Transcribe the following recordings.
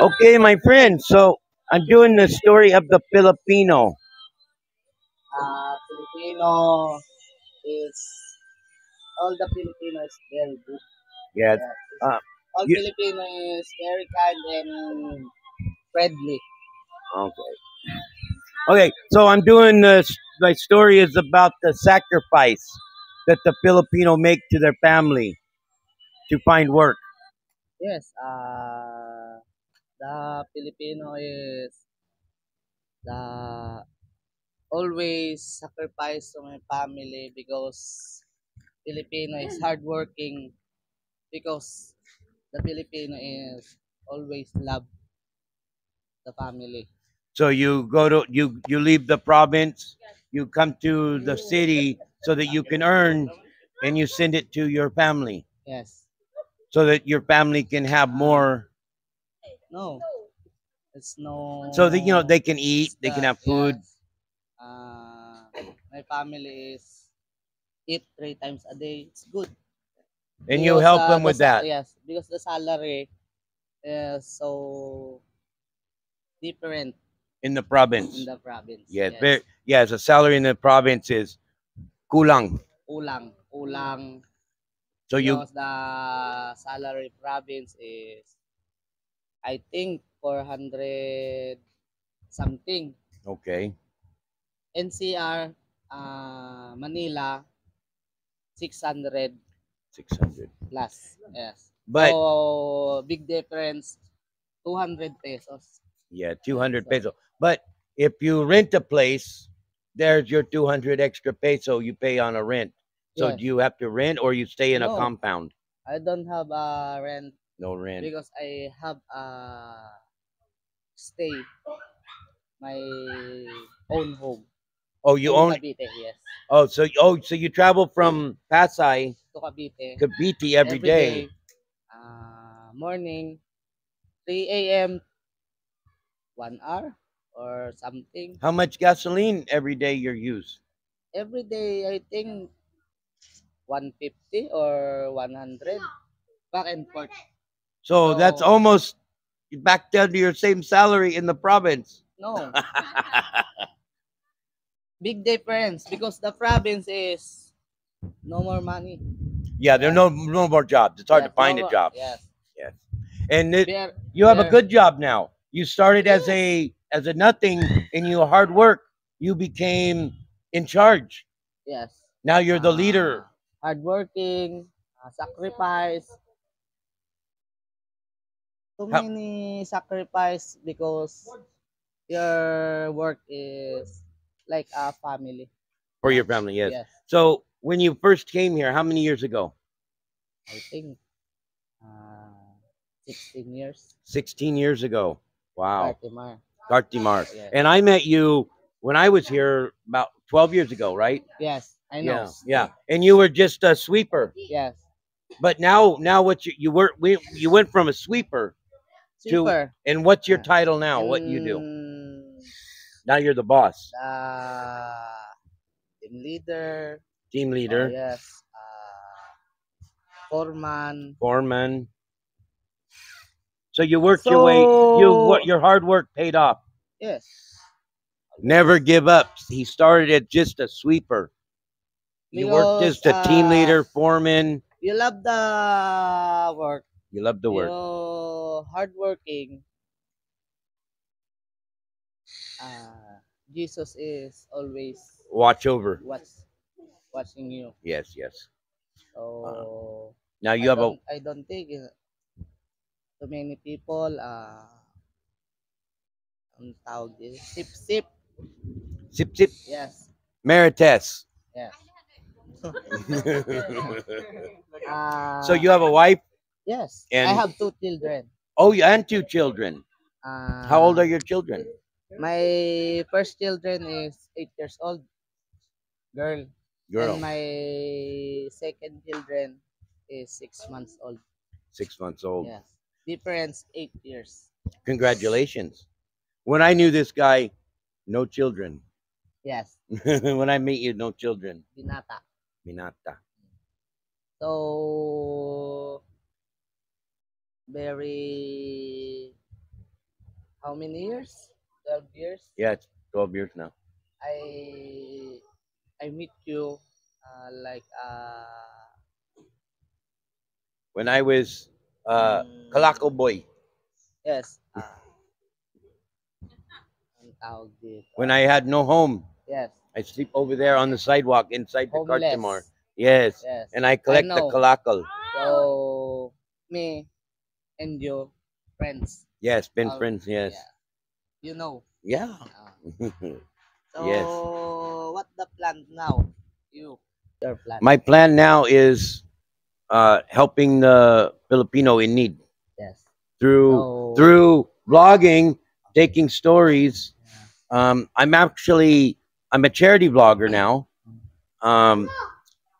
Okay, my friend. So I'm doing the story of the Filipino. Filipino is all the Filipino is very good. Yeah. Yeah. Uh, All you, Filipino is very kind and friendly. okay. Okay. So I'm doing this. My story is about the sacrifice that the Filipino make to their family to find work. Yes, the Filipino is the always sacrifice to my family because Filipino is hardworking because the Filipino is always love the family. So you go to you leave the province, you come to the city so that you can earn, and you send it to your family Yes. so that your family can have more, No, it's so that no. they can eat, It's they can the have food, yes. Uh, my family is eat 3 times a day. It's good and you because help them with that. yes, because the salary is so different In the in province. the province. Yeah, Yes, the salary in the province is kulang. ulang So you because the salary province is I think 400 something. okay, NCR Manila 600 600. plus. Yes. But So big difference 200 pesos. yeah, Yeah, 200 so peso. But if you rent a place, there's your 200 extra peso you pay on a rent. So yes. do you have to rent or you stay in a No, compound? I don't have a rent No rent. because I have a stay my own home. Oh, you In own. Cavite, yes. So you travel from Pasay To Cavite to BT every every day. day morning 3 a.m. 1 hour or something. How much gasoline every day you use? Every day I think 150 or 100 back and forth. So that's So almost back down to your same salary in the province. no, big difference because the province is no more money. Yeah, there are Yes, no more jobs. It's hard to yes, find no a more. job. Yes, Yes, and there, you have a there. good job now. You started Yes, as a nothing, and you hard work. You became in charge. yes. Now you're the leader. Hardworking, sacrifice. Too How, many sacrifice because your work is like a family. for your Yes, family, yes. yes. So when you first came here, how many years ago? I think uh, 16 years. 16 years ago. Wow. Kartimar. Kartimar. Yes. And I met you when I was here about 12 years ago, right? Yes, I know. Yeah, yeah. And you were just a sweeper. Yes. But now what you went from a sweeper to, Sweeper. and what's your Uh, title now? What you do? and Now you're the boss, the team leader. team leader, Yes. Foreman. foreman. So you worked your way. So Your hard work paid off. yes. Never give up. He started as just a sweeper. You worked Because as a team leader, foreman. you love the work. You love the work. You hardworking. Jesus is always Watch over. watching you. Yes, yes. Uh, So now you have a I don't think too many people ang tawag din sip sip. sip sip Yes. marites. Yes. So you have a wife Yes. I and have 2 children. oh, and two children. How old are Uh your children? my first children is 8 years old, girl. And Girl, my second children is 6 months old. 6 months old. Yes. Difference 8 years. Congratulations. When I knew this guy, no children. Yes. When I meet you, no children. Binata. Minata. So very how many years? 12 years. Yeah, it's 12 years now. I I meet you like When I was Kalako mm, boy, yes, ang tawag dito. when I had no home, Yes, I sleep over there on the sidewalk inside the Cartimar. homeless. Yes, Yes, and I I collect the know. kalakal. So me and you friends. Yes, been Uh, friends. Yes, yeah, you know. yeah. So Yes. what the plan now? Your plan. My plan now is helping the Filipino in need Yes. through So through vlogging, taking stories. I'm a charity vlogger now. Um,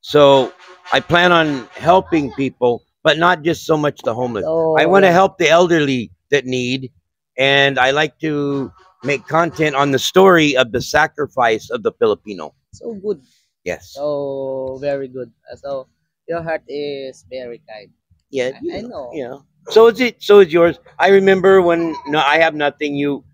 so I plan on helping people, but not just so much the homeless. I so want to yeah. help the elderly that need, and I like to make content on the story of the sacrifice of the Filipino. So good. Yes. So very good. So your heart is very kind. Yeah. I know. You know. So is it. So is yours. I remember when no, I have nothing. You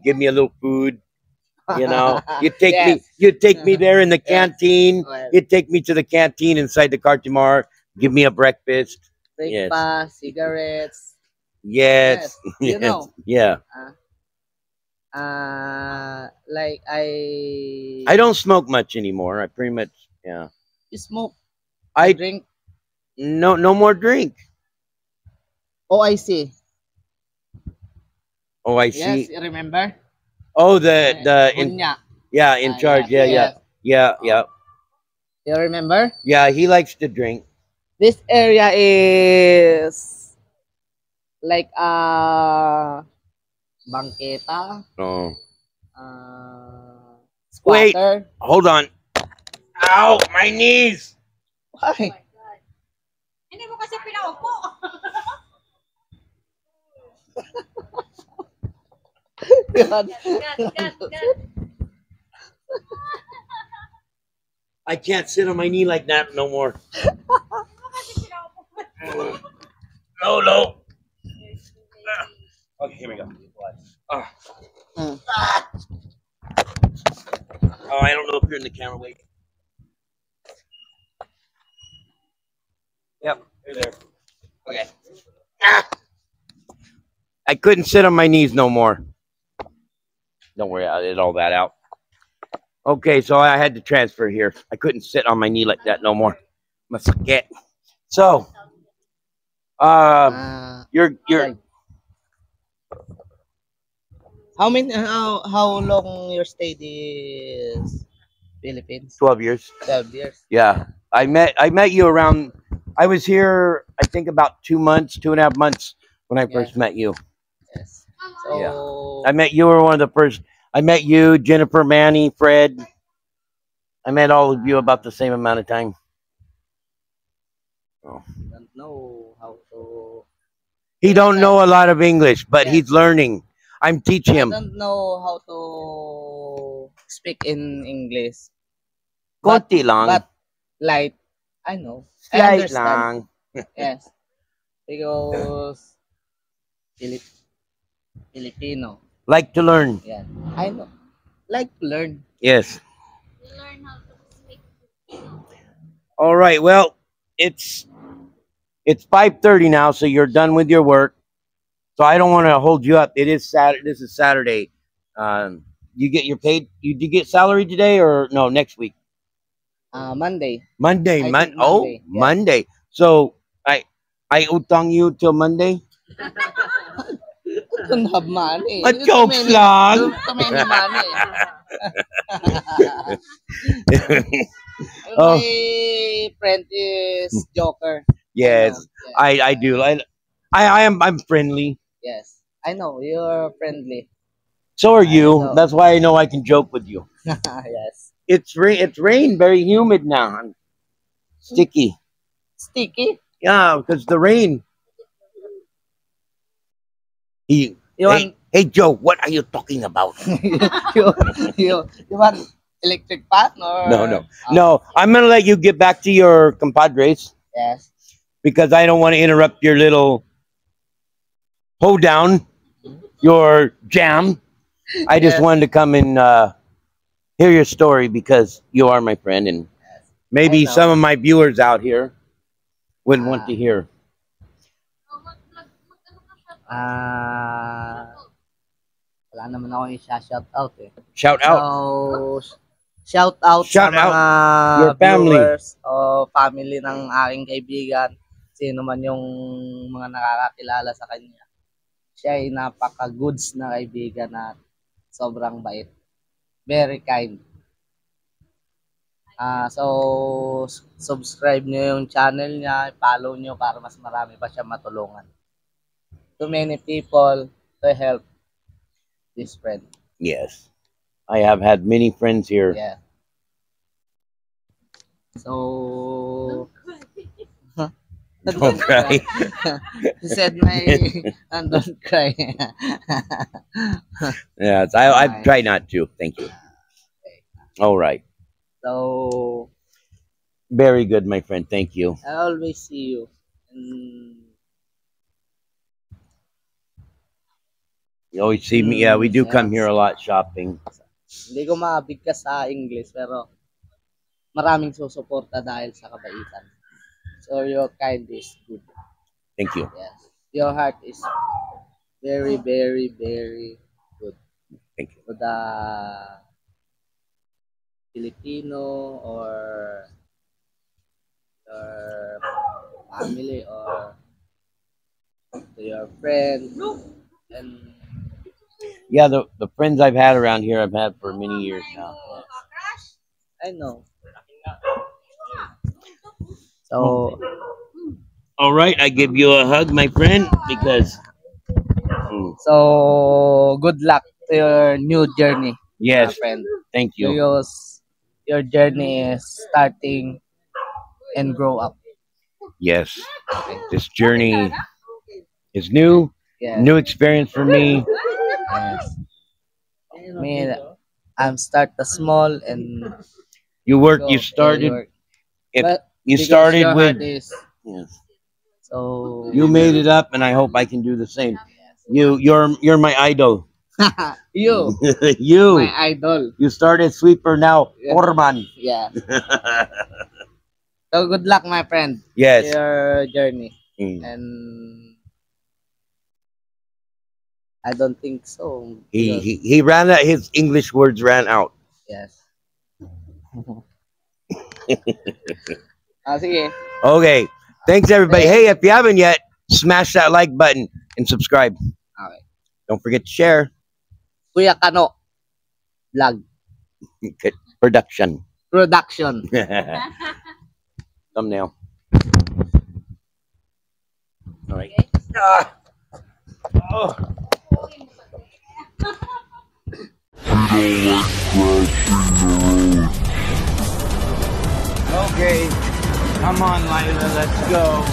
give me a little food. You know, Yes. you take me there in the Yes. canteen. Well, You take me to the canteen inside the Cartimar. Give me a breakfast. Yes. breakfast, cigarettes. Yes. You Yes. know. Yeah. Like I don't smoke much anymore. I pretty much. Yeah. you smoke, I drink. no more drink. Oh, I see. Oh, I Yes, see. you remember? Oh, the in Hunya. yeah in charge. Yes, yes. Yeah. You remember? Yeah. He likes to drink. This area is like bangketa, Oh. Wait. squatter. Hold on. Ow! My knees. Why? Hindi mo kasi pinaupo. God. I can't sit on my knee like that no more. No. Okay, here we go. Ah. Mm. Oh, I don't know if you're in the camera. Wait. Yep, you're there. Okay. Ah! I couldn't sit on my knees no more. Don't worry, I did all that out. Okay, so I had to transfer here. I couldn't sit on my knee like that no more. Must get. So, you're Right. How long your stay is Philippines? 12 years. 12 years. Yeah, I met you around. I was here, I think, about 2 months, 2.5 months when I first met you. Yes. So I met you were one of the first. I met you, Jennifer, Manny, Fred. I met all of you about the same amount of time. don't know how to. He don't know a lot of English, but Yes. he's learning. I'm teaching him. I don't know how to speak in English. Konti lang. But light, I know. I Slight understand. lang. Yes. Because Filipino. Like to learn. Yeah. I know. Like to learn. Yes. Learn how to speak. All right. Well, it's 5:30 now, so you're done with your work. So I don't want to hold you up. It is Saturday. This is Saturday. You get your paid. You do you get salary today or no? Next week. Monday. Monday. I think Oh, Monday, yeah. Monday. So I utang you till Monday. I don't have money. A jokes lang. Too many money. Oh. My friend is Joker. Yes, I know. I do. I'm friendly. Yes. I know you're friendly. So are I you. know. That's why I know I can joke with you. Yes. It's rain. Very humid now. I'm sticky. Sticky. Yeah, because the rain. You want Hey Joe, what are you talking about? you, you want electric fan or No. I'm gonna let you get back to your compadres Yes. because I don't want to interrupt your little hoedown. your jam. I just Yes. wanted to come and hear your story because you are my friend, and maybe I know. some of my viewers out here would want to hear. Wala naman ako i-shout out eh. Shout out. So, shout out Shout sa out mga your family. viewers o family ng aking kaibigan. Sino man yung mga nakakakilala sa kanya. Siya ay napaka-goods na kaibigan at sobrang bait. Very kind. So, subscribe nyo yung channel niya, follow nyo para mas marami pa siya matulungan. Too many people to help this friend. Yes, I have had many friends here. Yeah. So, Don't cry. he said don't cry. Yes, I try not to. Thank you. All right. So, Very good, my friend. Thank you. I always see you. And You always see me. Yeah, we do come Yes. here a lot shopping. hindi ko maabigkas sa English, pero maraming susuporta dahil sa kabaitan. So, your kind is good. Thank you. Yes. Your heart is very, very, very good. Thank you. To the Filipino or your family or to your friend. And Yeah, the friends I've had around here, I've had for many years now. I know. So, All right, I give you a hug, my friend, because so good luck to your new journey, my yes, friend. thank you. Because your journey is starting and grow up. Yes, this journey is new, Yeah. new experience for me. Yes. Me, I'm start the small and You work. go You started. forward. If But you because started your with. heart is Yes. so You made it up, and I hope I can do the same. You're my idol. you, You my idol. you started sweeper, now Yeah. foreman. Yeah. So good luck, my friend. Yes. Your journey. Mm. And I don't think so. He, because- he he ran out. His English words ran out. Yes. Sige. Okay. Thanks, everybody. Hey, if you haven't yet, smash that like button and subscribe. Okay. Don't forget to share. Kuya Kano. Vlog. Production. Production. Thumbnail. All right. Oh. Okay. Come on, Lila. Let's go.